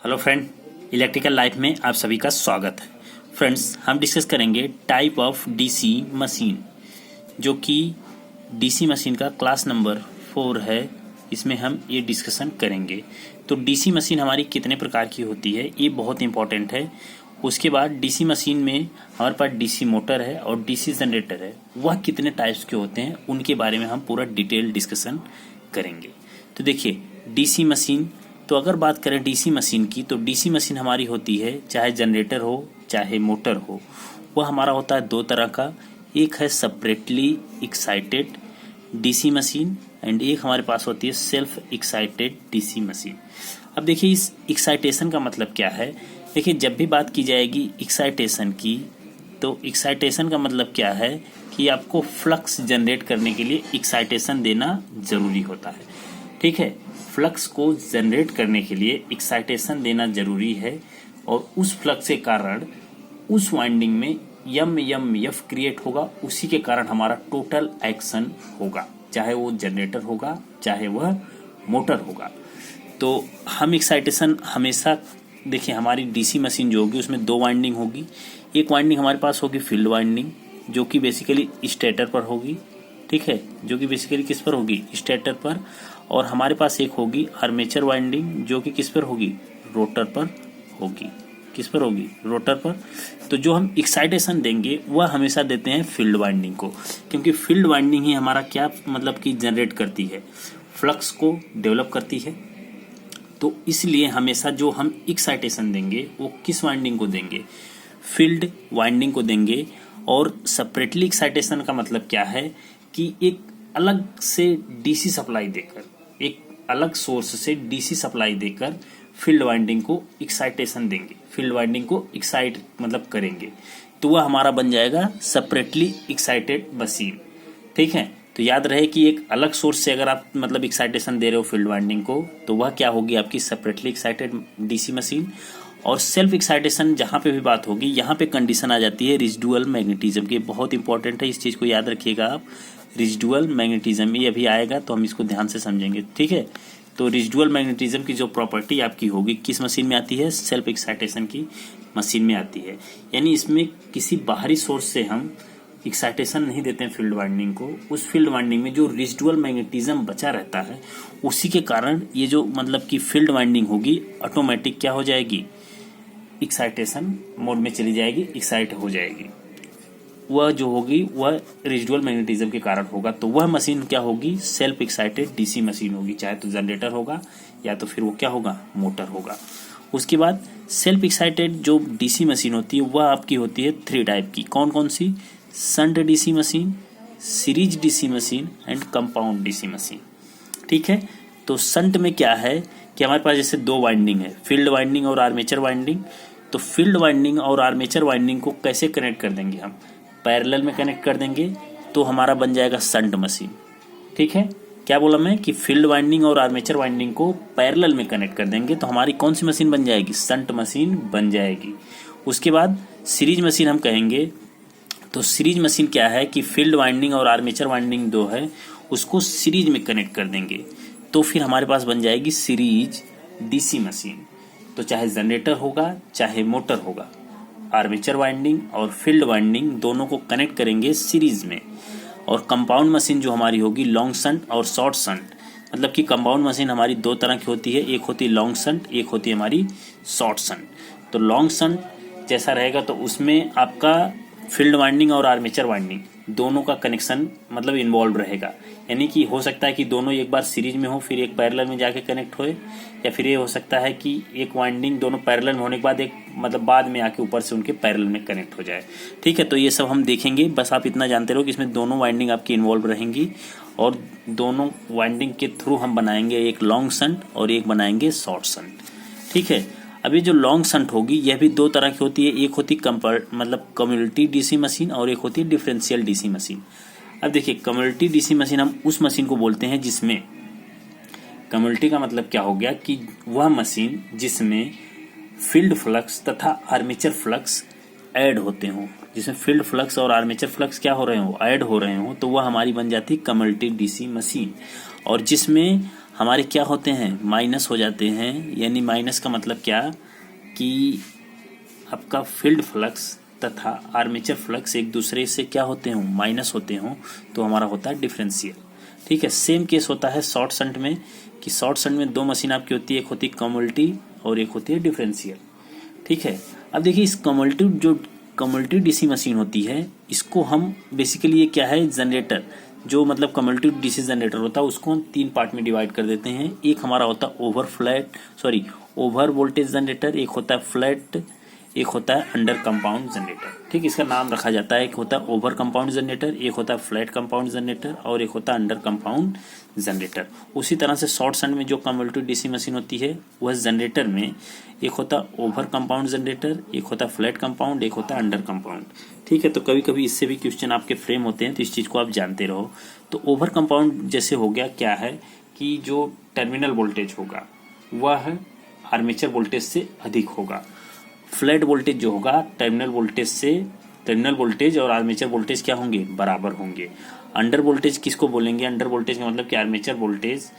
Hello friend, electrical life में आप सभी का स्वागत है। फ्रेंड्स, हम डिस्कस करेंगे टाइप ऑफ डीसी मशीन, जो कि डीसी मशीन का क्लास नंबर 4 है। इसमें हम ये डिस्कशन करेंगे। तो डीसी मशीन हमारी कितने प्रकार की होती है, ये बहुत इंपॉर्टेंट है। उसके बाद डीसी मशीन में हमारे पास डीसी मोटर है और डीसी जनरेटर है, वह कितने टाइप्स के होते हैं उनके बारे में हम पूरा डिटेल डिस्कशन करेंगे। तो देखिए, डीसी मशीन, तो अगर बात करें डीसी मशीन की, तो डीसी मशीन हमारी होती है, चाहे जनरेटर हो चाहे मोटर हो, वह हमारा होता है दो तरह का। एक है separately excited DC machine and एक हमारे पास होती है सेल्फ एक्साइटेड डीसी मशीन। अब देखिए, इस एक्साइटेशन का मतलब क्या है। देखिए, जब भी बात की जाएगी एक्साइटेशन की, तो एक्साइटेशन का मतलब क्या है कि आपको फ्लक्स जनरेट करने के लिए एक्साइटेशन देना जरूरी होता है। ठीक है, फ्लक्स को जनरेट करने के लिए एक्साइटेशन देना जरूरी है, और उस फ्लक्स के कारण उस वाइंडिंग में एफ क्रिएट होगा। उसी के कारण हमारा टोटल एक्शन होगा, चाहे वो जनरेटर होगा चाहे वह मोटर होगा। तो हम एक्साइटेशन हमेशा, देखिए, हमारी डीसी मशीन जो होगी उसमें दो वाइंडिंग होगी। एक वाइंडिंग हमारे पास होगी फील्ड वाइंडिंग, जो कि बेसिकली स्टेटर पर होगी। ठीक है, जो कि बेसिकली किस पर होगी, स्टेटर पर। और हमारे पास एक होगी आर्मेचर वाइंडिंग, जो कि किस पर होगी, रोटर पर होगी। किस पर होगी, रोटर पर। तो जो हम एक्साइटेशन देंगे वह हमेशा देते हैं फील्ड वाइंडिंग को, क्योंकि फील्ड वाइंडिंग ही हमारा क्या मतलब कि जनरेट करती है, फ्लक्स को डेवलप करती है। तो इसलिए हमेशा जो हम एक्साइटेशन देंगे वो किस वाइंडिंग को देंगे, फील्ड वाइंडिंग को देंगे। और सेपरेटली एक्साइटेशन का मतलब क्या है कि एक अलग से डीसी सप्लाई देकर, एक अलग सोर्स से डीसी सप्लाई देकर फील्ड वाइंडिंग को एक्साइटेशन देंगे, फील्ड वाइंडिंग को एक्साइट मतलब करेंगे। तो वह हमारा बन जाएगा सेपरेटली एक्साइटेड मशीन। ठीक है, तो याद रहे कि एक अलग सोर्स से अगर आप मतलब एक्साइटेशन दे रहे हो फील्ड वाइंडिंग को, तो वह क्या होगी, आपकी सेपरेटली एक्साइटेड डीसी मशीन। और सेल्फ एक्साइटेशन जहाँ पे भी बात होगी, यहाँ पे कंडीशन आ जाती है रेजिडुअल मैग्नेटिज्म की। बहुत इंपॉर्टेंट है, इस चीज़ को याद रखिएगा आप। रेजिडुअल मैग्नेटिज्म, ये अभी आएगा तो हम इसको ध्यान से समझेंगे। ठीक है, तो रेजिडुअल मैग्नेटिज्म की जो प्रॉपर्टी आपकी होगी किस मशीन में आती है, सेल्फ एक्साइटेशन की मशीन में आती है। यानी इसमें किसी बाहरी सोर्स से हम एक्साइटेशन नहीं देते हैं फील्ड वाइंडिंग को। उस फील्ड वाइंडिंग में जो रेजिडुअल मैग्नेटिज्म बचा रहता है, उसी के कारण ये जो मतलब कि फील्ड वाइंडिंग होगी ऑटोमेटिक क्या हो जाएगी, एक्साइटेशन मोड में चली जाएगी, एक्साइट हो जाएगी। वह जो होगी वह रेजिडुअल मैग्नेटिज्म के कारण होगा। तो वह मशीन क्या होगी, सेल्फ एक्साइटेड डीसी मशीन होगी, चाहे तो जनरेटर होगा या तो फिर वो क्या होगा, मोटर होगा। उसके बाद सेल्फ एक्साइटेड जो डीसी मशीन होती है वह आपकी होती है 3 टाइप की। कौन कौन सी, shunt DC machine, series DC machine and compound DC machine. ठीक है, तो शंट में क्या है कि हमारे पास जैसे दो वाइंडिंग है, फील्ड वाइंडिंग और आर्मेचर वाइंडिंग। तो फील्ड वाइंडिंग और आर्मेचर वाइंडिंग को कैसे कनेक्ट कर देंगे, हम पैरेलल में कनेक्ट कर देंगे, तो हमारा बन जाएगा शंट मशीन। ठीक है, क्या बोला मैं कि फील्ड वाइंडिंग और आर्मेचर वाइंडिंग को पैरेलल में कनेक्ट कर देंगे, तो हमारी कौन सी मशीन बन जाएगी, शंट मशीन बन जाएगी। उसके बाद सीरीज मशीन हम कहेंगे। तो सीरीज मशीन क्या है कि फील्ड वाइंडिंग और आर्मेचर वाइंडिंग दो है, उसको सीरीज में कनेक्ट कर देंगे, तो फिर हमारे पास बन जाएगी सीरीज डीसी मशीन। तो चाहे जनरेटर होगा चाहे मोटर होगा, आर्मेचर वाइंडिंग और फील्ड वाइंडिंग दोनों को कनेक्ट करेंगे सीरीज में। और कंपाउंड मशीन जो हमारी होगी लॉन्ग शंट और शॉर्ट शंट, मतलब कि कंपाउंड मशीन हमारी दो तरह की होती है, एक होती है लॉन्ग शंट, एक होती है हमारी शॉर्ट शंट। तो लॉन्ग शंट जैसा रहेगा तो उसमें आपका फील्ड वाइंडिंग और आर्मेचर वाइंडिंग दोनों का कनेक्शन मतलब इन्वॉल्व रहेगा। यानी कि हो सकता है कि दोनों एक बार सीरीज में हो फिर एक पैरेलल में जाके कनेक्ट होए, या फिर ये हो सकता है कि एक वाइंडिंग दोनों पैरेलल में होने के बाद एक मतलब बाद में आके ऊपर से उनके पैरेलल में कनेक्ट हो जाए। ठीक है, तो ये सब हम देखेंगे। बस आप इतना जानते रहो कि इसमें दोनों वाइंडिंग आपकी इन्वॉल्व रहेंगी, और दोनों वाइंडिंग के थ्रू हम बनाएंगे एक लॉन्ग शंट और एक बनाएंगे शॉर्ट शंट। ठीक है, अभी जो लॉन्ग शंट होगी यह भी दो तरह की होती है, एक होती मतलब कम्युनिटी डीसी मशीन और एक होती है डिफरेंशियल डीसी मशीन। अब देखिए, कम्युनिटी डीसी मशीन हम उस मशीन को बोलते हैं जिसमें, कम्युनिटी का मतलब क्या हो गया कि वह मशीन जिसमें फील्ड फ्लक्स तथा आर्मेचर फ्लक्स ऐड होते हों, जिसमें फील्ड फ्लक्स और आर्मेचर फ्लक्स क्या हो रहे हो, ऐड हो रहे हो, तो वह हमारी बन जाती है कम्युनिटी डीसी मशीन। और जिसमें हमारे क्या होते हैं, माइनस हो जाते हैं। यानी माइनस का मतलब क्या कि आपका फील्ड फ्लक्स तथा आर्मेचर फ्लक्स एक दूसरे से क्या होते हों, माइनस होते हों, तो हमारा होता है डिफरेंशियल। ठीक है, सेम केस होता है शॉर्ट शंट में कि शॉर्ट शंट में दो मशीन आपकी होती है, एक होती है कम्युलेटिव और एक होती है डिफरेंशियल। ठीक है, अब देखिए इस कम्युलेटिव डीसी मशीन होती है, इसको हम बेसिकली ये क्या है, जनरेटर, जो मतलब कम्युलेटिव डीसी जनरेटर होता है उसको हम 3 पार्ट में डिवाइड कर देते हैं। एक हमारा होता है ओवर वोल्टेज जनरेटर, एक होता है फ्लैट, एक होता है अंडर कंपाउंड जनरेटर। ठीक, इसका नाम रखा जाता है, एक होता है ओवर कंपाउंड जनरेटर, एक होता है फ्लैट कंपाउंड जनरेटर और एक होता है अंडर कंपाउंड जनरेटर। उसी तरह से शॉर्ट शंट में जो कम्युलेटिव डीसी मशीन होती है वह जनरेटर में एक होता है ओवर कंपाउंड जनरेटर, एक होता है फ्लैट कंपाउंड, एक होता है अंडर कंपाउंड। ठीक है, तो कभी कभी इससे भी क्वेश्चन आपके फ्रेम होते हैं, तो इस चीज़ को आप जानते रहो। तो ओवर कंपाउंड जैसे हो गया क्या है कि जो टर्मिनल वोल्टेज होगा वह आर्मेचर वोल्टेज से अधिक होगा। फ्लैट वोल्टेज जो होगा टर्मिनल वोल्टेज और आर्मेचर वोल्टेज क्या होंगे, बराबर होंगे। अंडर वोल्टेज किसको बोलेंगे, अंडर वोल्टेज का मतलब कि आर्मेचर वोल्टेज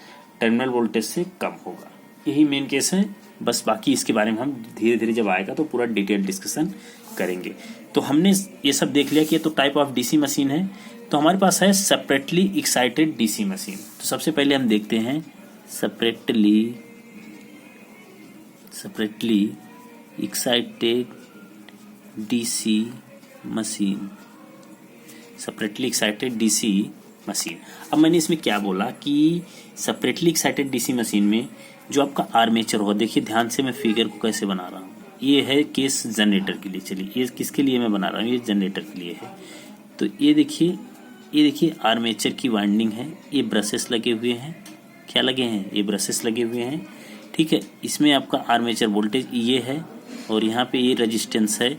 टर्मिनल वोल्टेज से कम होगा। यही मेन केस है, बस बाकी इसके बारे में हम धीरे धीरे जब आएगा तो पूरा डिटेल डिस्कशन करेंगे। तो हमने ये सब देख लिया कि ये तो टाइप ऑफ डीसी मशीन है। तो हमारे पास है सेपरेटली एक्साइटेड डीसी मशीन। तो सबसे पहले हम देखते हैं separately excited DC machine. Separately excited DC machine. अब मैंने इसमें क्या बोला कि सेपरेटली एक्साइटेड डीसी मशीन में जो आपका आर्मेचर होगा, देखिए ध्यान से मैं फिगर को कैसे बना रहा हूँ। ये है केस जनरेटर के लिए। चलिए ये किसके लिए मैं बना रहा हूँ, ये जनरेटर के लिए है। तो ये देखिए आर्मेचर की वाइंडिंग है, ये ब्रशेस लगे हुए हैं। क्या लगे हैं, ये ब्रशेस लगे हुए हैं। ठीक है, इसमें आपका आर्मेचर वोल्टेज ये है और यहाँ पे ये रेजिस्टेंस है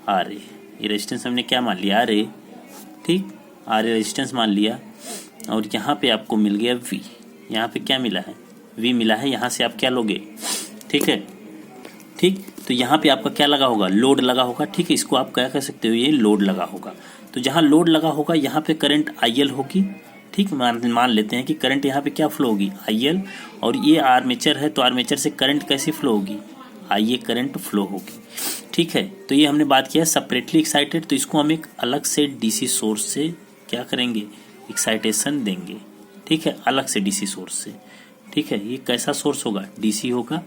आर ए। ये रेजिस्टेंस हमने क्या मान लिया, आर ए। ठीक, आर ए रेजिस्टेंस मान लिया और यहाँ पे आपको मिल गया वी। यहाँ पे क्या मिला है, वी मिला है। यहाँ से आप क्या लोगे, ठीक है। ठीक, तो यहाँ पे आपका क्या लगा होगा, लोड लगा होगा। ठीक है, इसको आप क्या कह सकते हो, ये लोड लगा होगा। तो जहाँ लोड लगा होगा यहाँ पे करंट आईएल होगी। ठीक, मान लेते हैं कि करंट यहाँ पे क्या फ्लो होगी, आईएल। और ये आर्मेचर है तो आर्मेचर से करंट कैसे फ्लो होगी, आईए करंट फ्लो होगी। ठीक है, तो ये हमने बात किया सेपरेटली एक्साइटेड। तो इसको हम एक अलग से डीसी सोर्स से क्या करेंगे, एक्साइटेशन देंगे। ठीक है, अलग से डीसी सोर्स से। ठीक है, ये कैसा सोर्स होगा, डीसी होगा।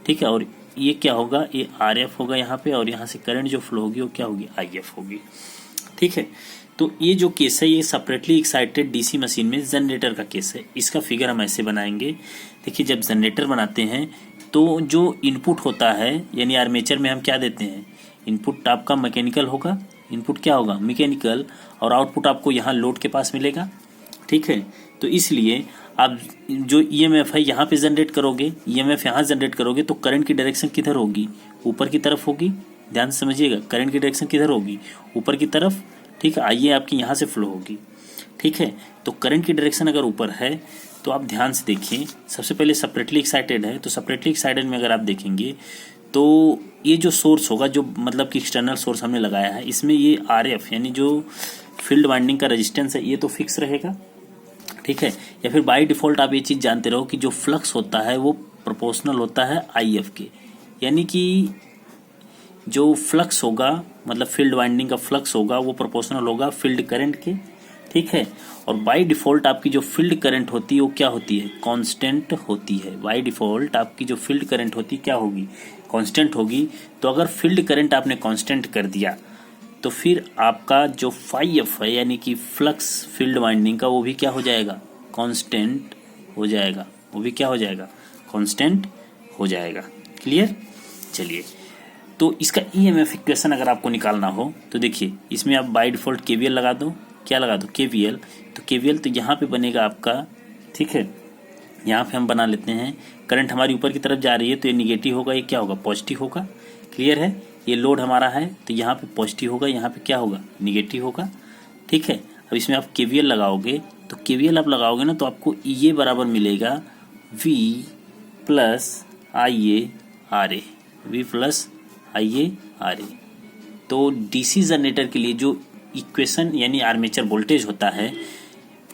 ठीक है, और ये क्या होगा, ये आरएफ होगा यहाँ पे, और यहाँ से करंट जो फ्लो होगी वो क्या होगी, आईएफ होगी। ठीक है, तो ये जो केस है ये सेपरेटली एक्साइटेड डीसी मशीन में जनरेटर का केस है। इसका फिगर हम ऐसे बनाएंगे। देखिए जब जनरेटर बनाते हैं तो जो इनपुट होता है, यानी आर्मेचर में हम क्या देते हैं, इनपुट आपका मैकेनिकल होगा, इनपुट क्या होगा, मैकेनिकल, और आउटपुट आपको यहाँ लोड के पास मिलेगा। ठीक है, तो इसलिए आप जो ईएमएफ है यहाँ पे जनरेट करोगे, ईएमएफ यहाँ जनरेट करोगे तो करंट की डायरेक्शन किधर होगी, ऊपर की तरफ होगी। ध्यान से समझिएगा, करंट की डायरेक्शन किधर होगी, ऊपर की तरफ। ठीक है, आइए आपकी यहाँ से फ्लो होगी। ठीक है, तो करंट की डायरेक्शन अगर ऊपर है तो आप ध्यान से देखिए। सबसे पहले सेपरेटली एक्साइटेड है, तो सेपरेटली एक्साइटेड में अगर आप देखेंगे तो ये जो सोर्स होगा, जो मतलब कि एक्सटर्नल सोर्स हमने लगाया है, इसमें ये आरएफ यानी जो फील्ड वाइंडिंग का रेजिस्टेंस है ये तो फिक्स रहेगा। ठीक है, या फिर बाय डिफॉल्ट आप ये चीज़ जानते रहो कि जो फ्लक्स होता है वो प्रोपोर्शनल होता है आईएफ के। यानी कि जो फ्लक्स होगा, मतलब फील्ड वाइंडिंग का फ्लक्स होगा, वो प्रोपोर्शनल होगा फील्ड करंट के। ठीक है, और बाय डिफॉल्ट आपकी जो फील्ड करंट होती है वो क्या होती है, कांस्टेंट होती है। बाय डिफॉल्ट आपकी जो फील्ड करंट होती है क्या होगी, कांस्टेंट होगी। तो अगर फील्ड करंट आपने कांस्टेंट कर दिया तो फिर आपका जो फाई एफ है यानी कि फ्लक्स फील्ड वाइंडिंग का, वो भी क्या हो जाएगा, कांस्टेंट हो जाएगा। वो भी क्या हो जाएगा, कांस्टेंट हो जाएगा। क्लियर। चलिए, तो इसका ईएमएफ इक्वेशन अगर आपको निकालना हो तो देखिए इसमें आप बाय डिफॉल्ट केवीएल लगा दो। क्या लगा दो, केवीएल। तो केवीएल तो यहाँ पे बनेगा आपका, ठीक है, यहाँ पे हम बना लेते हैं। करंट हमारी ऊपर की तरफ जा रही है तो ये निगेटिव होगा, ये क्या होगा, पॉजिटिव होगा। क्लियर है, ये लोड हमारा है तो यहाँ पे पॉजिटिव होगा, यहाँ पे क्या होगा, निगेटिव होगा। ठीक है, अब इसमें आप केवीएल लगाओगे, तो केवीएल आप लगाओगे ना तो आपको ये बराबर मिलेगा V plus I A R A, V plus I A R A. तो डीसी जनरेटर के लिए जो इक्वेशन यानी आर्मेचर वोल्टेज होता है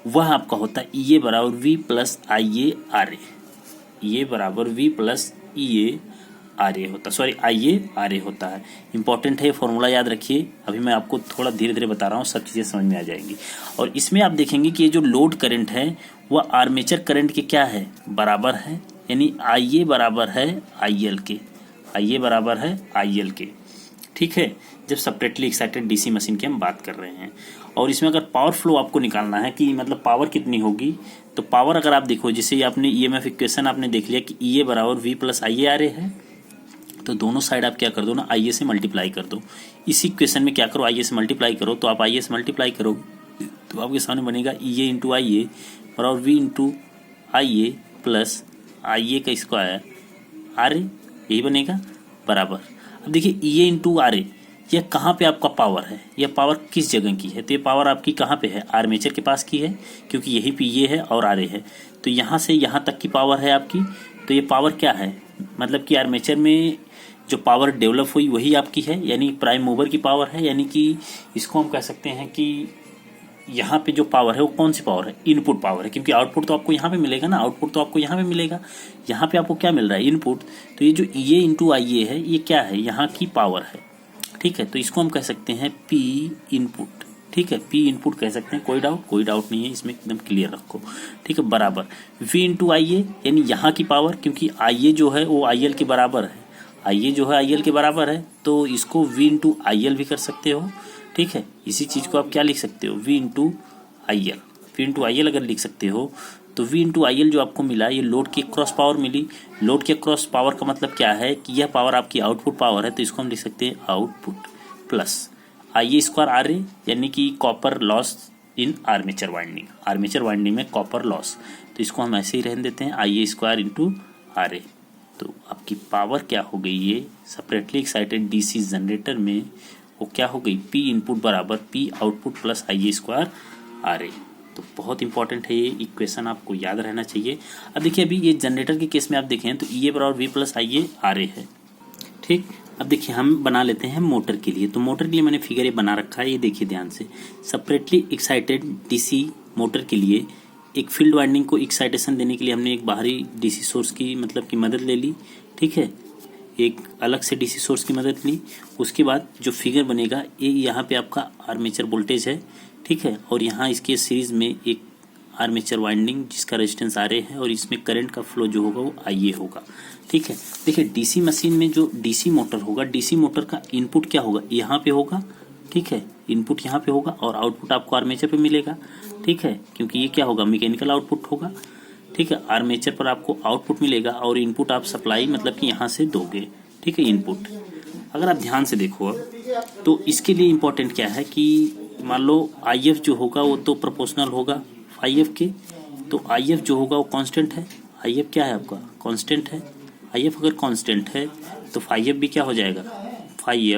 वह आपका होता है ये बराबर V plus I A R A. ये बराबर V plus E A R A होता, sorry I A R A होता है। इंपॉर्टेंट है, फॉर्मूला याद रखिए। अभी मैं आपको थोड़ा धीरे धीरे बता रहा हूँ, सब चीज़ें समझ में आ जाएंगी। और इसमें आप देखेंगे कि ये जो लोड करंट है वह आर्मेचर करंट के क्या है, बराबर है, यानी आई ए बराबर है आई एल के, आई ए बराबर है आई एल के, ठीक है, जब सेपरेटली एक्साइटेड डीसी मशीन की हम बात कर रहे हैं। और इसमें अगर पावर फ्लो आपको निकालना है कि मतलब पावर कितनी होगी, तो पावर अगर आप देखो, जैसे आपने ईएमएफ इक्वेशन आपने देख लिया कि ई ए बराबर V plus I A R A है, तो दोनों साइड आप क्या कर दो ना, आई ए से मल्टीप्लाई कर दो। इस इक्वेशन में क्या करो, आई ए से मल्टीप्लाई करो, तो आप आई ए से मल्टीप्लाई करोगे तो आपके सामने बनेगा ई ए इंटू आई ए बराबर V into I A plus I A का स्क्वायर आर ए, यही बनेगा बराबर। अब देखिए ई ए इंटू आर ए, यह कहाँ पे आपका पावर है, यह पावर किस जगह की है, तो ये पावर आपकी कहाँ पे है, आर्मेचर के पास की है, क्योंकि यही पे ये है और आर ए है, तो यहाँ से यहाँ तक की पावर है आपकी। तो ये पावर क्या है, मतलब कि आर्मेचर में जो पावर डेवलप हुई वही आपकी है, यानी प्राइम मूवर की पावर है। यानी कि इसको हम कह सकते हैं कि यहाँ पे जो पावर है वो कौन सी पावर है, इनपुट पावर है, क्योंकि आउटपुट तो आपको यहाँ पे मिलेगा ना, आउटपुट तो आपको यहाँ पे मिलेगा, यहाँ पे आपको क्या मिल रहा है, इनपुट। तो ये जो ई ए इंटू आई ए है, ये क्या है, यहाँ की पावर है, ठीक है। तो इसको हम कह सकते हैं पी इनपुट, ठीक है, पी इनपुट कह सकते हैं। कोई डाउट नहीं है इसमें, एकदम क्लियर रखो, ठीक है। बराबर वी इंटू आई ए, यानी यहाँ की पावर, क्योंकि आई ए जो है वो आई एल के बराबर है, आई ए जो है आई एल के बराबर है, तो इसको वी इंटू आई एल भी कर सकते हो, ठीक है। इसी चीज़ को आप क्या लिख सकते हो, V into I L, V into I L अगर लिख सकते हो तो वी इंटू आई एल जो आपको मिला, ये लोड की क्रॉस पावर मिली। लोड के क्रॉस पावर का मतलब क्या है कि यह पावर आपकी आउटपुट पावर है, तो इसको हम लिख सकते हैं output plus I A square R A, यानी कि copper loss in armature winding, armature winding में कॉपर लॉस, तो इसको हम ऐसे ही रहने देते हैं, I A square into R A. तो आपकी पावर क्या हो गई, ये सेपरेटली एक्साइटेड डीसी जनरेटर में वो क्या हो गई, पी इनपुट बराबर P output plus I A square R A. तो बहुत इंपॉर्टेंट है ये इक्वेशन, आपको याद रहना चाहिए। अब देखिए, अभी ये जनरेटर के केस में आप देखें तो ई ए बराबर V plus I A R A है, ठीक। अब देखिए हम बना लेते हैं मोटर के लिए, तो मोटर के लिए मैंने फिगर ये बना रखा है, ये देखिए ध्यान से। सेपरेटली एक्साइटेड डीसी मोटर के लिए एक फील्ड वाइंडिंग को एक्साइटेशन देने के लिए हमने एक बाहरी डीसी सोर्स की मतलब की मदद ले ली, ठीक है, एक अलग से डीसी सोर्स की मदद ली। उसके बाद जो फिगर बनेगा, ये यहाँ पे आपका आर्मेचर वोल्टेज है, ठीक है, और यहाँ इसके सीरीज में एक आर्मेचर वाइंडिंग जिसका रेजिस्टेंस आर ए है, और इसमें करंट का फ्लो जो होगा वो आई ए होगा, ठीक है। देखिए डीसी मशीन में जो डीसी मोटर होगा, डीसी मोटर का इनपुट क्या होगा, यहाँ पे होगा, ठीक है, इनपुट यहाँ पे होगा और आउटपुट आपको आर्मेचर पे मिलेगा, ठीक है, क्योंकि ये क्या होगा, मैकेनिकल आउटपुट होगा, ठीक है। आर्मेचर पर आपको आउटपुट मिलेगा और इनपुट आप सप्लाई मतलब कि यहाँ से दोगे, ठीक है, इनपुट। अगर आप ध्यान से देखो अब, तो इसके लिए इम्पोर्टेंट क्या है कि मान लो आई एफ जो होगा वो तो प्रोपोर्शनल होगा आई एफ के, तो आई एफ जो होगा वो कांस्टेंट है। आई एफ क्या है आपका, कांस्टेंट है। आई एफ अगर कांस्टेंट है तो फाई एफ भी क्या हो जाएगा, फाई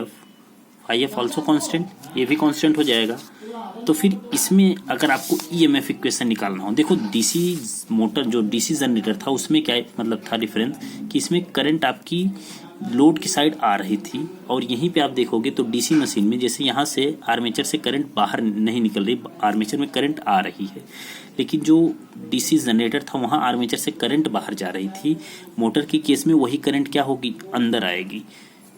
एफ ऑल्सो कांस्टेंट, ये भी कांस्टेंट हो जाएगा। तो फिर इसमें अगर आपको ईएमएफ इक्वेशन निकालना हो, देखो डीसी मोटर जो डीसी जनरेटर था उसमें क्या मतलब था डिफरेंस कि इसमें करंट आपकी लोड की साइड आ रही थी, और यहीं पे आप देखोगे तो डीसी मशीन में जैसे यहाँ से आर्मेचर से करंट बाहर नहीं निकल रही, आर्मेचर में करंट आ रही है, लेकिन जो डीसी जनरेटर था वहाँ आर्मेचर से करंट बाहर जा रही थी। मोटर के केस में वही करंट क्या होगी, अंदर आएगी।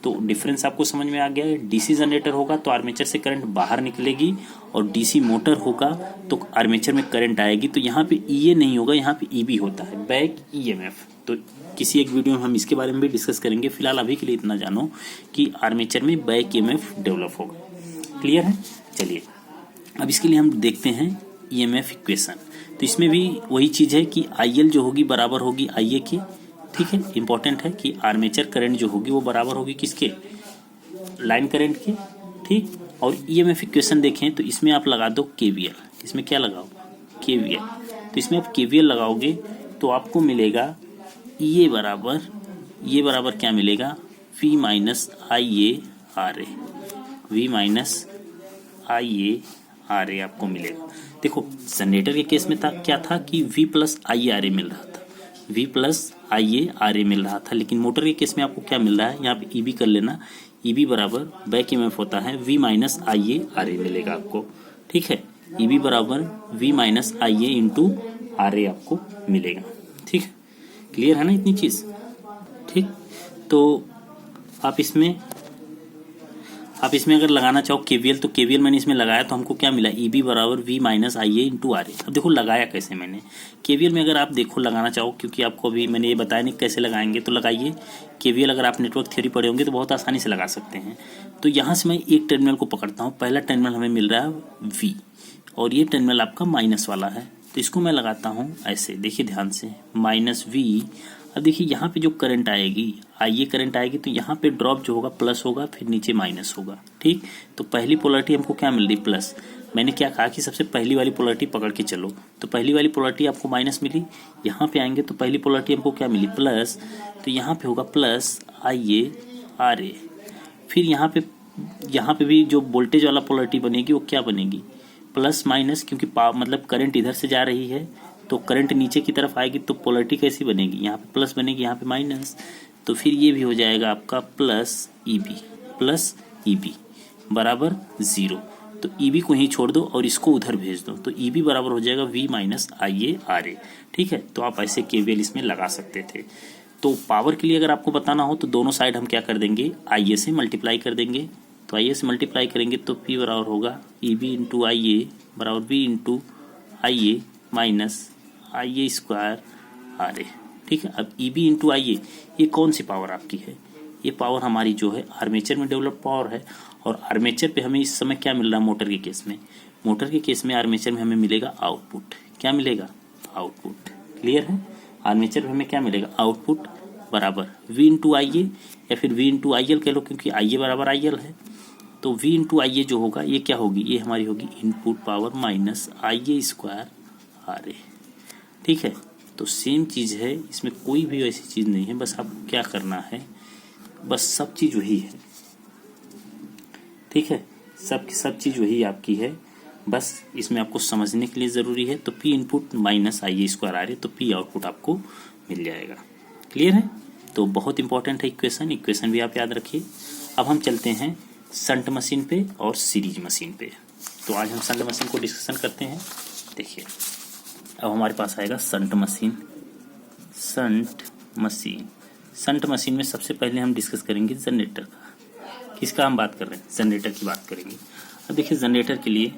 तो डिफरेंस आपको समझ में आ गया है। डीसी जनरेटर होगा तो आर्मेचर से करंट बाहर निकलेगी, और डीसी मोटर होगा तो आर्मेचर में करंट आएगी। तो यहाँ पे ईए नहीं होगा, यहाँ पे ईबी होता है, बैक ईएमएफ। तो किसी एक वीडियो में हम इसके बारे में भी डिस्कस करेंगे। फिलहाल अभी के लिए इतना जानो कि आर्मेचर में बैक ईएमएफ डेवलप होगा। क्लियर है? चलिए अब इसके लिए हम देखते हैं ईएमएफ इक्वेशन। तो इसमें भी वही चीज़ है कि आईएल जो होगी बराबर होगी आईए के, ठीक है। इंपॉर्टेंट है कि आर्मेचर करंट जो होगी वो बराबर होगी किसके, लाइन करंट के, ठीक। और ईएमएफ इक्वेशन देखें तो इसमें आप लगा दो केवीएल, इसमें क्या लगाओ, केवीएल। तो इसमें आप केवीएल लगाओगे तो आपको मिलेगा ये बराबर क्या मिलेगा, V minus I A R A, V minus I A R A आपको मिलेगा। देखो जनरेटर के केस में था क्या था कि V plus I R A मिल रहा था, V plus I A R A मिल रहा था, लेकिन मोटर के केस में आपको क्या मिल रहा है, यहाँ पे ईबी कर लेना, ईबी बराबर बैक ईएमएफ होता है V minus I A R A मिलेगा आपको, ठीक है। ईबी बराबर V minus I A into R A आपको मिलेगा, ठीक है। क्लियर है ना इतनी चीज़? ठीक, तो आप इसमें अगर लगाना चाहो केवीएल, तो केवीएल मैंने इसमें लगाया तो हमको क्या मिला, ई बी बराबर V minus I A into R A. अब देखो लगाया कैसे मैंने केवीएल में, अगर आप देखो लगाना चाहो, क्योंकि आपको अभी मैंने ये बताया नहीं कैसे लगाएंगे, तो लगाइए केवीएल। अगर आप नेटवर्क थ्योरी पढ़े होंगे तो बहुत आसानी से लगा सकते हैं। तो यहाँ से मैं एक टर्मिनल को पकड़ता हूँ, पहला टर्मिनल हमें मिल रहा है वी, और ये टर्मिनल आपका माइनस वाला है, तो इसको मैं लगाता हूँ ऐसे, देखिए ध्यान से, माइनस वी। अब देखिए यहाँ पे जो करंट आएगी, आइए करंट आएगी, तो यहाँ पे ड्रॉप जो होगा प्लस होगा, फिर नीचे माइनस होगा। ठीक, तो पहली पोलरिटी हमको क्या मिल रही, प्लस। मैंने क्या कहा कि सबसे पहली वाली पोलरिटी पकड़ के चलो, तो पहली वाली पोलरिटी आपको माइनस मिली, यहाँ पे आएंगे तो पहली पोलरिटी हमको क्या मिली, प्लस, तो यहाँ पे होगा प्लस आई ए आर ए। फिर यहाँ पे भी जो वोल्टेज वाला पोलरिटी बनेगी वो क्या बनेगी, प्लस माइनस, क्योंकि मतलब करंट इधर से जा रही है तो करंट नीचे की तरफ आएगी, तो पोलरिटी कैसी बनेगी, यहाँ पे प्लस बनेगी, यहाँ पे माइनस, तो फिर ये भी हो जाएगा आपका प्लस ई बी बराबर 0। तो ई बी को ही छोड़ दो और इसको उधर भेज दो, तो ई बी बराबर हो जाएगा V minus I A R A. ठीक है, तो आप ऐसे केवीएल इसमें लगा सकते थे। तो पावर के लिए अगर आपको बताना हो तो दोनों साइड हम क्या कर देंगे, आई ए से मल्टीप्लाई कर देंगे। तो आई ए से मल्टीप्लाई करेंगे तो पी बराबर होगा E B into I A बराबर V into I A minus I A square R A. ठीक है, अब ई बी इंटू आई ए, ये कौन सी पावर आपकी है, ये पावर हमारी जो है आर्मेचर में डेवलप पावर है। और आर्मेचर पे हमें इस समय क्या मिल रहा है, मोटर के केस में, आर्मेचर में हमें मिलेगा आउटपुट। क्या मिलेगा, आउटपुट। क्लियर है, आर्मेचर में हमें क्या मिलेगा, आउटपुट बराबर वी इंटू आई ए, या फिर वी इंटू आई एल कह लो, क्योंकि आई ए बराबर आई एल है। तो वी इंटू आई ए जो होगा ये क्या होगी, ये हमारी होगी input power minus I A square R A. ठीक है, तो सेम चीज़ है, इसमें कोई भी ऐसी चीज़ नहीं है, बस आपको क्या करना है, बस सब चीज़ वही है। ठीक है, सब चीज़ वही आपकी है, बस इसमें आपको समझने के लिए ज़रूरी है। तो P input minus I A square R A, तो पी आउटपुट आपको मिल जाएगा। क्लियर है, तो बहुत इंपॉर्टेंट है इक्वेशन भी आप याद रखिए। अब हम चलते हैं शंट मशीन पे और सीरीज मशीन पे। तो आज हम शंट मशीन को डिस्कशन करते हैं। देखिए, अब हमारे पास आएगा शंट मशीन में सबसे पहले हम डिस्कस करेंगे जनरेटर का। किसका हम बात कर रहे हैं, जनरेटर की बात करेंगे। अब देखिए जनरेटर के लिए,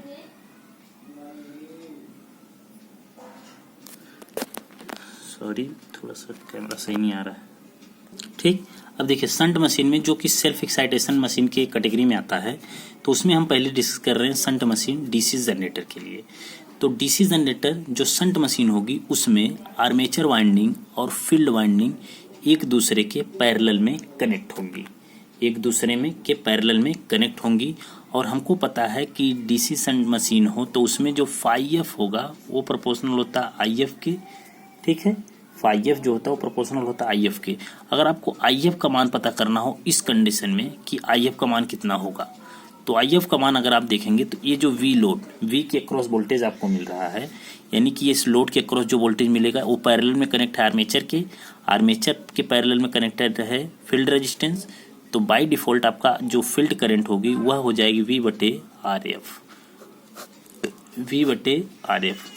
सॉरी थोड़ा सा कैमरा सही नहीं आ रहा है। ठीक, अब देखिए शंट मशीन में, जो कि सेल्फ एक्साइटेशन मशीन के कैटेगरी में आता है, तो उसमें हम पहले डिस्कस कर रहे हैं शंट मशीन डीसी जनरेटर के लिए। तो डीसी जनरेटर जो शंट मशीन होगी उसमें आर्मेचर वाइंडिंग और फील्ड वाइंडिंग एक दूसरे के पैरेलल में कनेक्ट होंगी, और हमको पता है कि डीसी शंट मशीन हो तो उसमें जो फाई एफ होगा वो प्रोपोर्शनल होता है आई एफ के। ठीक है, फाई एफ जो होता है वो प्रोपोर्शनल होता है आई एफ के। अगर आपको आई एफ का मान पता करना हो इस कंडीशन में कि आई एफ का मान कितना होगा, तो आई एफ का मान अगर आप देखेंगे तो ये जो वी लोड, वी के अक्रॉस वोल्टेज आपको मिल रहा है, यानी कि इस लोड के अक्रॉस जो वोल्टेज मिलेगा वो पैरेलल में कनेक्ट है आर्मेचर के पैरेलल में कनेक्टेड है फील्ड रेजिस्टेंस। तो बाय डिफॉल्ट आपका जो फील्ड करंट होगी वह हो जाएगी वी बटे आर एफ।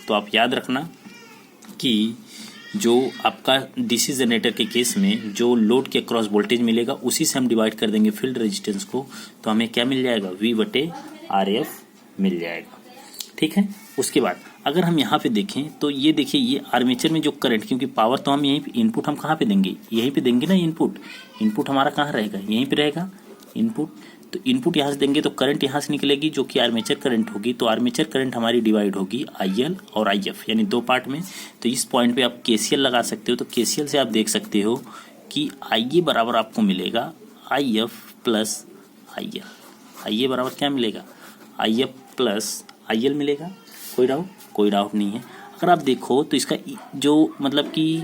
तो आप याद रखना कि जो आपका डीसी जनरेटर के केस में जो लोड के क्रॉस वोल्टेज मिलेगा उसी से हम डिवाइड कर देंगे फील्ड रेजिस्टेंस को, तो हमें क्या मिल जाएगा, वी बटे आर एफ मिल जाएगा। ठीक है, उसके बाद अगर हम यहाँ पे देखें तो ये देखिए, ये आर्मेचर में जो करंट, क्योंकि पावर तो हम यहीं पे, इनपुट हम कहाँ पे देंगे, यहीं पे देंगे ना। इनपुट हमारा कहाँ रहेगा, यहीं पे रहेगा इनपुट। तो इनपुट यहाँ से देंगे तो करंट यहाँ से निकलेगी जो कि आर्मेचर करंट होगी। तो आर्मेचर करंट हमारी डिवाइड होगी आई और आई एफ, यानी दो पार्ट में। तो इस पॉइंट पे आप केसीएल लगा सकते हो। तो केसीएल से आप देख सकते हो कि आई ए बराबर आपको मिलेगा I F plus I L. I A बराबर क्या मिलेगा, I F plus I L मिलेगा। कोई डाउट नहीं है। अगर आप देखो तो इसका जो मतलब कि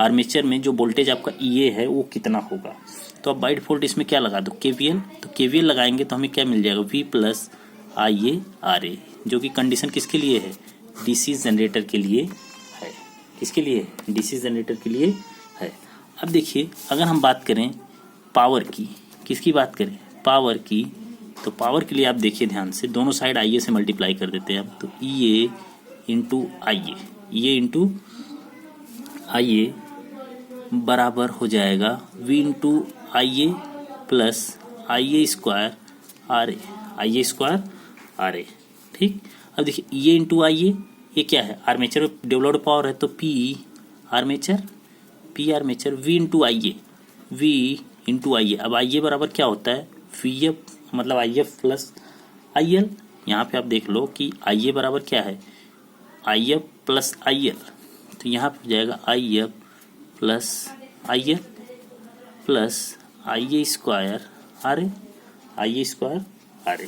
आर्मेचर में जो वोल्टेज आपका ई ए है वो कितना होगा, तो आप बाय डिफॉल्ट इसमें क्या लगा दो, केवीएल। तो केवीएल लगाएंगे तो हमें क्या मिल जाएगा, V plus I A R A, जो कि कंडीशन किसके लिए है, डीसी जनरेटर के लिए है। किसके लिए, डीसी जनरेटर के लिए है। अब देखिए अगर हम बात करें पावर की, किसकी बात करें, पावर की, तो पावर के लिए आप देखिए ध्यान से, दोनों साइड आई ए से मल्टीप्लाई कर देते हैं अब। तो E A into I A, E A into I A बराबर हो जाएगा V into I A plus I A square R A, I A square R A. ठीक, अब देखिए ये इंटू आई ए, ये क्या है, आर्मेचर में डेवलप्ड पावर है, तो P armature we into I A. अब आई ए बराबर क्या होता है, वी एफ, मतलब आई एफ प्लस आई एल। यहाँ पे आप देख लो कि आई ए बराबर क्या है, I F plus I L, तो यहाँ पे हो जाएगा I F plus I L plus I A square R A, I A square R A.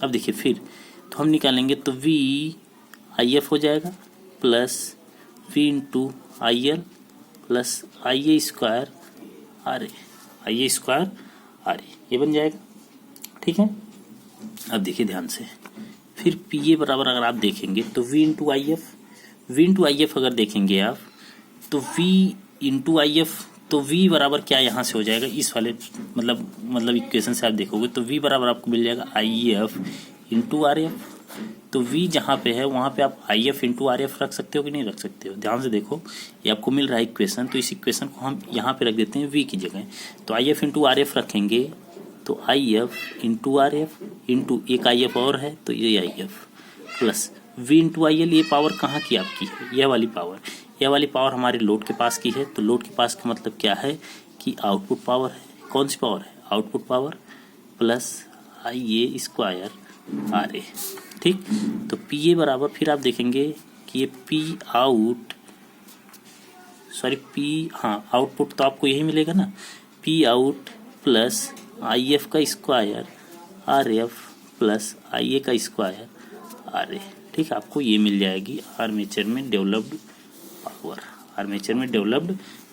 अब देखिए फिर तो हम निकालेंगे तो वी आई एफ हो जाएगा plus V into I L plus I A square R A, I A square R A, ये बन जाएगा। ठीक है, अब देखिए ध्यान से, फिर पी ए बराबर अगर आप देखेंगे तो वी इंटू आई एफ अगर देखेंगे आप तो वी इंटू आई एफ, तो v बराबर क्या यहाँ से हो जाएगा, इस वाले मतलब इक्वेशन से आप देखोगे तो v बराबर आपको मिल जाएगा I F into R F. तो v जहाँ पे है वहाँ पे आप I F into R F रख सकते हो कि नहीं रख सकते हो, ध्यान से देखो, ये आपको मिल रहा है इक्वेशन, तो इस इक्वेशन को हम यहाँ पे रख देते हैं v की जगह। तो I F into R F रखेंगे तो I F into R F into एक आई एफ और है तो ये आई F plus v into I L. ये पावर कहाँ की आपकी है, यह वाली पावर हमारे लोड के पास की है। तो लोड के पास का मतलब क्या है कि आउटपुट पावर है, कौन सी पावर है, output power plus I A square R A. ठीक, तो पी ए बराबर फिर आप देखेंगे कि ये आउटपुट तो आपको यही मिलेगा ना, P out plus I F का square R F plus I A का स्क्वायर आर ए। ठीक, आपको ये मिल जाएगी आर्मेचर में डेवलप्ड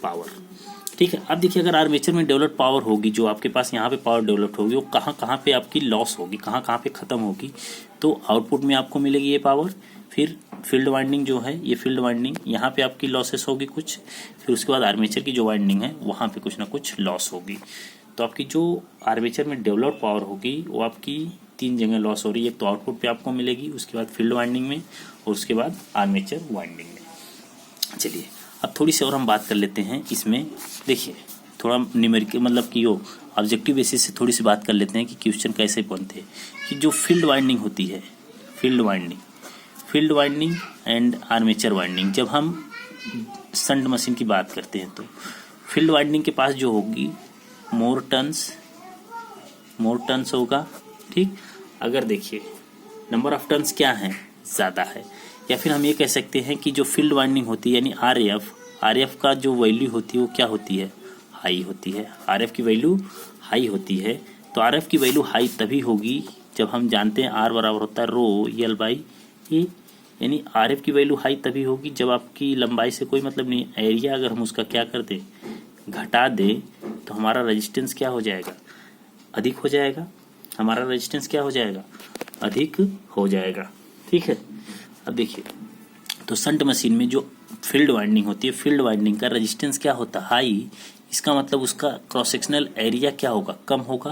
पावर। ठीक है, अब देखिए अगर आर्मेचर में डेवलप्ड पावर होगी, जो आपके पास यहाँ पे पावर डेवलप्ड होगी, वो कहाँ पे आपकी लॉस होगी, कहाँ पे ख़त्म होगी, तो आउटपुट में आपको मिलेगी ये पावर। फिर फील्ड वाइंडिंग जो है, ये फील्ड वाइंडिंग यहाँ पे आपकी लॉसेस होगी कुछ, फिर उसके बाद आर्मेचर की जो वाइंडिंग है वहाँ पे कुछ ना कुछ लॉस होगी। तो आपकी जो आर्मेचर में डेवलप्ड पावर होगी वो आपकी 3 जगह लॉस हो रही है, एक तो आउटपुट पे आपको मिलेगी, उसके बाद फील्ड वाइंडिंग में और उसके बाद आर्मेचर वाइंडिंग में। चलिए अब थोड़ी सी और हम बात कर लेते हैं इसमें। देखिए थोड़ा न्यूमेरिकल मतलब कि वो ऑब्जेक्टिव बेसिस से थोड़ी सी बात कर लेते हैं कि क्वेश्चन कैसे बनते हैं। कि जो फील्ड वाइंडिंग होती है, field winding and armature winding, जब हम शंट मशीन की बात करते हैं तो फील्ड वाइंडिंग के पास जो होगी मोर टर्न्स होगा। ठीक, अगर देखिए नंबर ऑफ टर्न्स क्या है, ज़्यादा है, या फिर हम ये कह सकते हैं कि जो फील्ड वाइंडिंग होती है यानी आर एफ का जो वैल्यू होती है वो क्या होती है, हाई होती है। आर एफ की वैल्यू हाई होती है। तो आर एफ की वैल्यू हाई तभी होगी जब हम जानते हैं आर बराबर होता है रो एल बाई ए, यानी आर एफ की वैल्यू हाई तभी होगी जब आपकी लंबाई से कोई मतलब नहीं, एरिया अगर हम उसका क्या कर दें, घटा दें, तो हमारा रेजिस्टेंस क्या हो जाएगा, अधिक हो जाएगा। हमारा रेजिस्टेंस क्या हो जाएगा, अधिक हो जाएगा। ठीक है, अब देखिए तो शंट मशीन में जो फील्ड वाइंडिंग होती है, फील्ड वाइंडिंग का रेजिस्टेंस क्या होता है, हाई। इसका मतलब उसका क्रॉस सेक्शनल एरिया क्या होगा, कम होगा।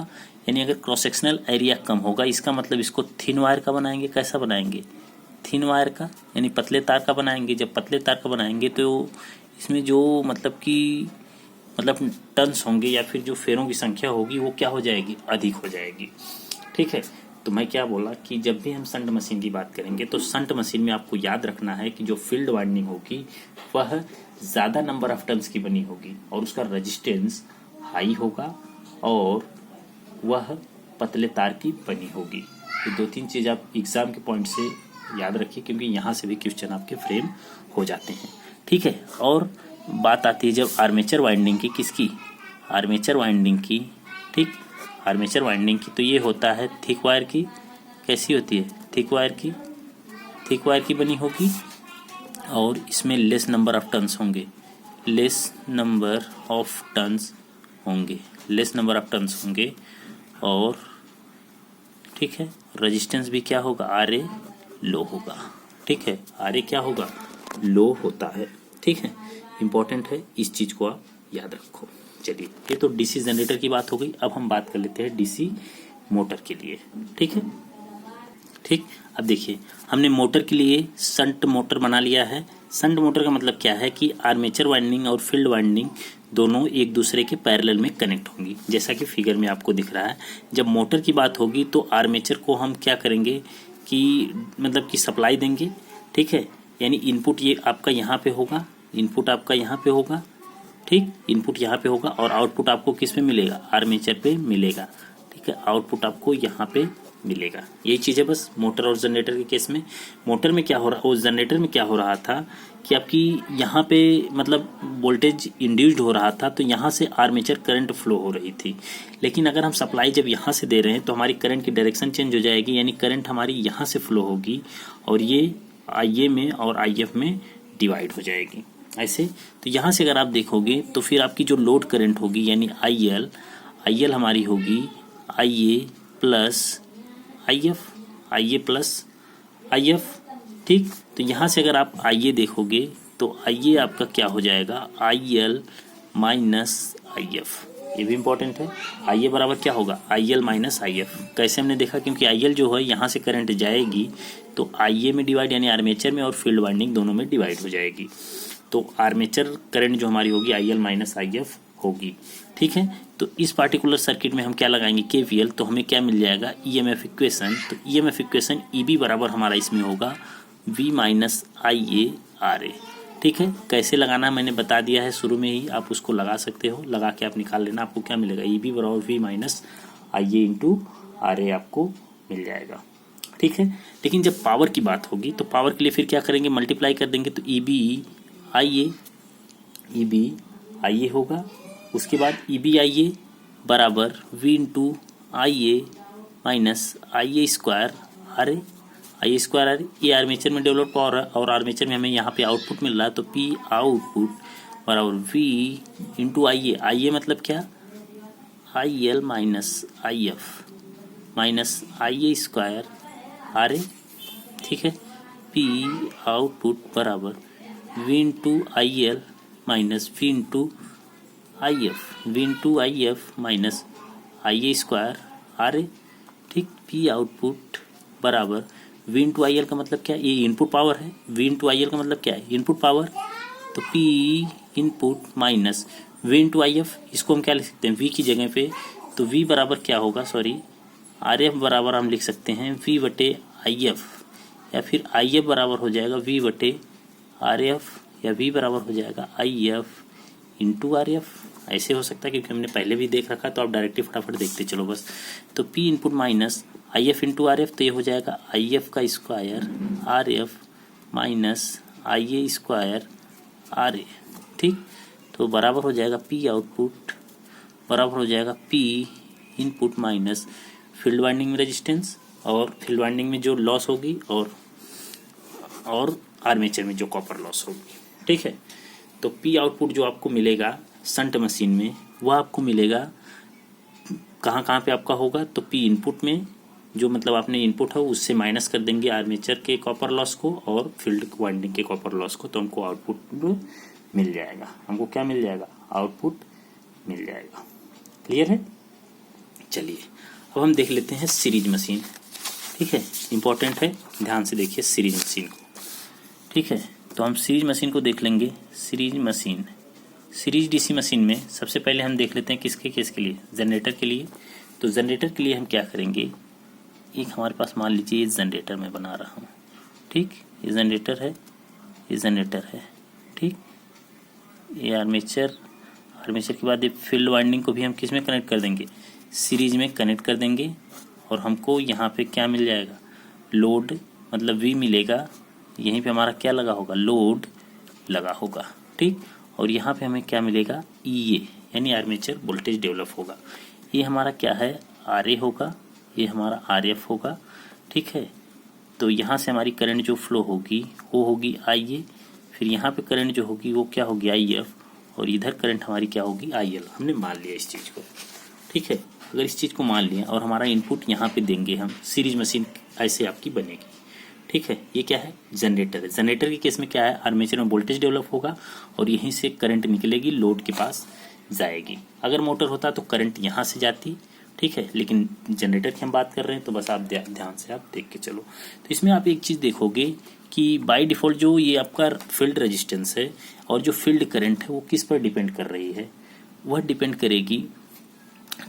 यानी अगर क्रॉस सेक्शनल एरिया कम होगा, इसका मतलब इसको थिन वायर का बनाएंगे। कैसा बनाएंगे, थिन वायर का, यानी पतले तार का बनाएंगे। जब पतले तार का बनाएंगे तो इसमें जो मतलब टर्न्स होंगे या फिर जो फेरों की संख्या होगी वो क्या हो जाएगी, अधिक हो जाएगी। ठीक है, तो मैं क्या बोला कि जब भी हम शंट मशीन की बात करेंगे तो शंट मशीन में आपको याद रखना है कि जो फील्ड वाइंडिंग होगी वह ज़्यादा नंबर ऑफ टर्न्स की बनी होगी और उसका रेजिस्टेंस हाई होगा और वह पतले तार की बनी होगी। ये 2-3 चीज़ आप एग्जाम के पॉइंट से याद रखिए, क्योंकि यहाँ से भी क्वेश्चन आपके फ्रेम हो जाते हैं। ठीक है, और बात आती है जब आर्मेचर वाइंडिंग की, किसकी, आर्मेचर वाइंडिंग की। ठीक, आर्मेचर वाइंडिंग की तो ये होता है थिक वायर की। कैसी होती है, थिक वायर की बनी होगी और इसमें लेस नंबर ऑफ टर्न्स होंगे और ठीक है, रेजिस्टेंस भी क्या होगा, आर ए लो होगा। ठीक है, आर ए क्या होगा, लो होता है। ठीक है, इम्पोर्टेंट है, इस चीज़ को आप याद रखो। चलिए, ये तो डीसी जनरेटर की बात हो गई। अब हम बात कर लेते हैं डीसी मोटर के लिए। ठीक है, ठीक, अब देखिए हमने मोटर के लिए शंट मोटर बना लिया है। शंट मोटर का मतलब क्या है कि आर्मेचर वाइंडिंग और फील्ड वाइंडिंग दोनों एक दूसरे के पैरेलल में कनेक्ट होंगी, जैसा कि फिगर में आपको दिख रहा है। जब मोटर की बात होगी तो आर्मेचर को हम क्या करेंगे कि मतलब कि सप्लाई देंगे, ठीक है, यानी इनपुट ये आपका यहाँ पे होगा, इनपुट आपका यहाँ पे होगा, ठीक, इनपुट यहाँ पे होगा और आउटपुट आपको किस पे मिलेगा, आर्मेचर पे मिलेगा, ठीक है, आउटपुट आपको यहाँ पे मिलेगा। यही चीज़ है बस मोटर और जनरेटर के केस में। मोटर में क्या हो रहा, उस जनरेटर में क्या हो रहा था कि आपकी यहाँ पे मतलब वोल्टेज इंड्यूस्ड हो रहा था, तो यहाँ से आर्मेचर करंट फ्लो हो रही थी। लेकिन अगर हम सप्लाई जब यहाँ से दे रहे हैं तो हमारी करंट की डायरेक्शन चेंज हो जाएगी, यानी करंट हमारी यहाँ से फ्लो होगी और ये IA में और IF में डिवाइड हो जाएगी ऐसे। तो यहाँ से अगर आप देखोगे तो फिर आपकी जो लोड करंट होगी यानी IL हमारी होगी IA प्लस IF, ठीक। तो यहाँ से अगर आप IA देखोगे तो IA आपका क्या हो जाएगा, IL माइनस IF। ये भी इम्पोर्टेंट है। IA बराबर क्या होगा, IL माइनस IF। कैसे हमने देखा, क्योंकि IL जो है यहाँ से करंट जाएगी तो IA में डिवाइड यानी आर्मेचर में और फील्ड वाइंडिंग दोनों में डिवाइड हो जाएगी। तो आर्मेचर करंट जो हमारी होगी IL माइनस IF होगी, ठीक है। तो इस पार्टिकुलर सर्किट में हम क्या लगाएंगे, KVL, तो हमें क्या मिल जाएगा, EMF इक्वेशन। तो EMF इक्वेशन EB बराबर हमारा इसमें होगा V माइनस IA RA, ठीक है। कैसे लगाना मैंने बता दिया है शुरू में ही, आप उसको लगा सकते हो, लगा के आप निकाल लेना, आपको क्या मिलेगा, EB बराबर V minus IA into RA आपको मिल जाएगा, ठीक है। लेकिन जब पावर की बात होगी तो पावर के लिए फिर क्या करेंगे, मल्टीप्लाई कर देंगे, तो EB IA होगा। उसके बाद EB IA बराबर V into IA minus IA square RA, ये आर्मेचर में डेवलप पावर है और आर्मेचर में हमें यहाँ पे आउटपुट मिल रहा है, तो P आउटपुट बराबर V इंटू IA मतलब क्या, IL minus IF minus IA square RA, ठीक है। P आउटपुट बराबर V into IL minus V into IF minus IA square RA, ठीक। P आउटपुट बराबर V इंटू IL का मतलब क्या है, ये इनपुट पावर है, V इंटू IL का मतलब क्या है, इनपुट पावर। तो P input minus V into IF, इसको हम क्या लिख सकते हैं, V की जगह पे, तो V बराबर क्या होगा, RF बराबर हम लिख सकते हैं V बटे IF, या फिर IF बराबर हो जाएगा V बटे RF, या V बराबर हो जाएगा IF इंटू RF। ऐसे हो सकता है क्योंकि हमने पहले भी देख रखा, तो आप डायरेक्टली फटाफट देखते चलो बस। तो P input minus IF into RF, तो ये हो जाएगा IF का square RF minus IA square RA, ठीक। तो बराबर हो जाएगा P आउटपुट बराबर हो जाएगा P input minus field winding में रेजिस्टेंस और फील्ड वाइंडिंग में जो लॉस होगी और आर्मेचर में जो कॉपर लॉस होगी, ठीक है। तो P आउटपुट जो आपको मिलेगा शंट मशीन में, वह आपको मिलेगा कहाँ पे आपका होगा, तो P इनपुट में जो मतलब आपने इनपुट है उससे माइनस कर देंगे आर्मेचर के कॉपर लॉस को और फील्ड वाइंडिंग के कॉपर लॉस को, तो हमको आउटपुट मिल जाएगा। हमको क्या मिल जाएगा, आउटपुट मिल जाएगा। क्लियर है। चलिए अब हम देख लेते हैं सीरीज मशीन, ठीक है, इंपॉर्टेंट है, ध्यान से देखिए सीरीज मशीन को, ठीक है। तो हम सीरीज मशीन को देख लेंगे। सीरीज डीसी मशीन में सबसे पहले हम देख लेते हैं किसके केस के लिए, जनरेटर के लिए। तो जनरेटर के लिए हम क्या करेंगे, एक हमारे पास मान लीजिए ये जनरेटर मैं बना रहा हूँ, ठीक, ये जनरेटर है, ठीक। ये आर्मेचर के बाद ये फील्ड वाइंडिंग को भी हम किस में कनेक्ट कर देंगे, सीरीज में कनेक्ट कर देंगे, और हमको यहाँ पे क्या मिल जाएगा, लोड मतलब V मिलेगा, यहीं पे हमारा क्या लगा होगा, लोड लगा होगा, ठीक। और यहाँ पे हमें क्या मिलेगा, EA यानी आर्मेचर वोल्टेज डेवलप होगा। ये हमारा क्या है, RA होगा, ये हमारा RF होगा, ठीक है। तो यहाँ से हमारी करंट जो फ्लो होगी वो होगी IA, फिर यहाँ पे करंट जो होगी वो क्या होगी, IF, और इधर करंट हमारी क्या होगी, IL। हमने मान लिया इस चीज़ को, ठीक है। अगर इस चीज़ को मान लिया और हमारा इनपुट यहाँ पे देंगे हम, सीरीज मशीन ऐसे आपकी बनेगी, ठीक है। ये क्या है, जनरेटर है। जनरेटर के केस में क्या है, आर्मेचर में वोल्टेज डेवलप होगा और यहीं से करंट निकलेगी, लोड के पास जाएगी। अगर मोटर होता तो करंट यहाँ से जाती, ठीक है, लेकिन जनरेटर की हम बात कर रहे हैं तो बस आप ध्यान से आप देख के चलो। तो इसमें आप एक चीज़ देखोगे कि बाय डिफ़ॉल्ट जो ये आपका फील्ड रेजिस्टेंस है और जो फील्ड करंट है वो किस पर डिपेंड कर रही है, वह डिपेंड करेगी,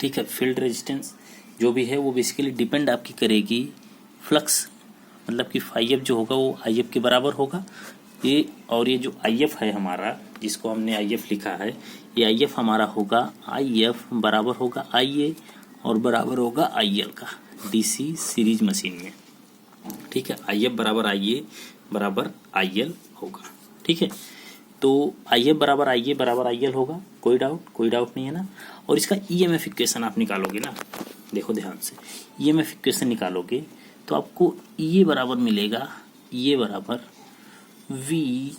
ठीक है। फील्ड रेजिस्टेंस जो भी है वो बेसिकली डिपेंड आपकी करेगी फ्लक्स, मतलब कि फाई एफ जो होगा वो आई एफ के बराबर होगा। ये और ये जो आई एफ है हमारा, जिसको हमने आई एफ लिखा है, ये आई एफ हमारा होगा आई एफ बराबर होगा आई ए और बराबर होगा आई एल का डीसी सीरीज मशीन में, ठीक है। आई एफ बराबर आई ए बराबर आई एल होगा, ठीक है। तो आई एफ बराबर आई ए बराबर आई एल होगा, कोई डाउट नहीं है ना। और इसका ईएमएफ इक्वेशन आप निकालोगे ना, देखो ध्यान से, ईएमएफ इक्वेशन निकालोगे तो आपको ये बराबर मिलेगा, ये बराबर वी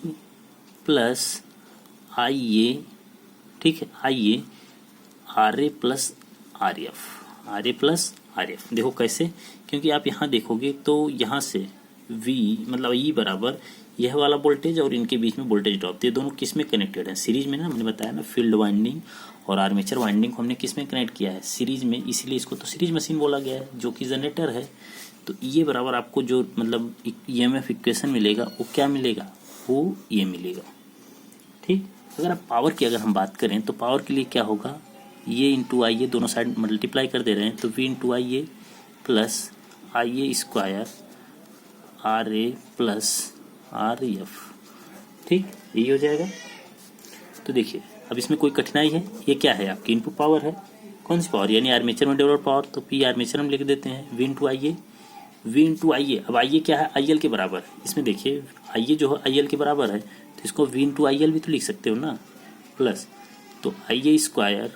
प्लस आई ए, ठीक है, I A R A plus R F, R A plus R F. देखो कैसे, क्योंकि आप यहाँ देखोगे तो यहाँ से वी मतलब ई बराबर यह वाला वोल्टेज और इनके बीच में वोल्टेज ड्रॉप, ये दोनों किस में कनेक्टेड है, सीरीज में ना। हमने बताया ना फील्ड वाइंडिंग और आर्मेचर वाइंडिंग को हमने किस में कनेक्ट किया है, सीरीज में, इसीलिए इसको तो सीरीज मशीन बोला गया है, जो कि जनरेटर है। तो ये बराबर आपको जो मतलब ईएमएफ इक्वेशन मिलेगा वो क्या मिलेगा, वो ये मिलेगा, ठीक। अगर आप पावर की अगर हम बात करें तो पावर के लिए क्या होगा, ये इंटू आई ए, दोनों साइड मल्टीप्लाई कर दे रहे हैं, तो V into I A plus I A square R A plus R F, ठीक, यही हो जाएगा। तो देखिए अब इसमें कोई कठिनाई है, ये क्या है आपकी इनपुट पावर है, कौन सी पावर, यानी आर्मेचर में डेवलप पावर, तो पी आर्मेचर हम लिख देते हैं V into I A, V into I A. अब आई ए क्या है, आई एल के बराबर है, इसमें देखिए आई ए जो है आई एल के बराबर है, तो इसको वी इंटू आई एल भी तो लिख सकते हो ना, प्लस तो I A square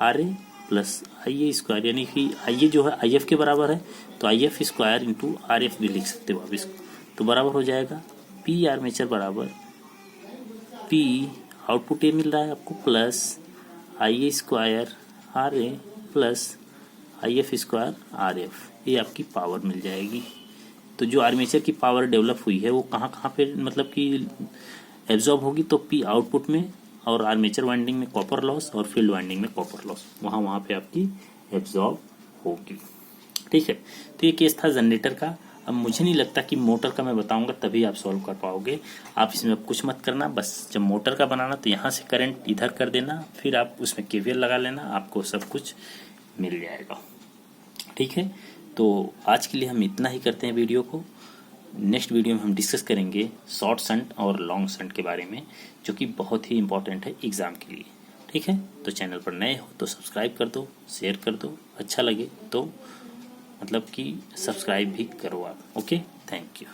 R A plus I A square, यानी कि आई ए जो है आई एफ के बराबर है, तो आई F square into R F भी लिख सकते हो आप इसको, तो बराबर हो जाएगा पी आर्मेचर बराबर पी, आउटपुट ए मिल रहा है आपको, plus I A square R A plus I F square R F, ये आपकी पावर मिल जाएगी। तो जो आर्मेचर की पावर डेवलप हुई है वो कहाँ कहाँ पे मतलब कि एब्जॉर्ब होगी, तो पी आउटपुट में, और आर्मेचर वाइंडिंग में कॉपर लॉस और फील्ड वाइंडिंग में कॉपर लॉस, वहाँ पे आपकी एब्जॉर्ब होगी, ठीक है। तो ये केस था जनरेटर का। अब मुझे नहीं लगता कि मोटर का मैं बताऊंगा तभी आप सॉल्व कर पाओगे, आप इसमें कुछ मत करना, बस जब मोटर का बनाना तो यहाँ से करंट इधर कर देना, फिर आप उसमें केवीएल लगा लेना, आपको सब कुछ मिल जाएगा, ठीक है। तो आज के लिए हम इतना ही करते हैं वीडियो को। नेक्स्ट वीडियो में हम डिस्कस करेंगे शॉर्ट शंट और लॉन्ग शंट के बारे में, जो कि बहुत ही इंपॉर्टेंट है एग्ज़ाम के लिए, ठीक है। तो चैनल पर नए हो तो सब्सक्राइब कर दो, शेयर कर दो, अच्छा लगे तो मतलब कि सब्सक्राइब भी करो आप, ओके, थैंक यू।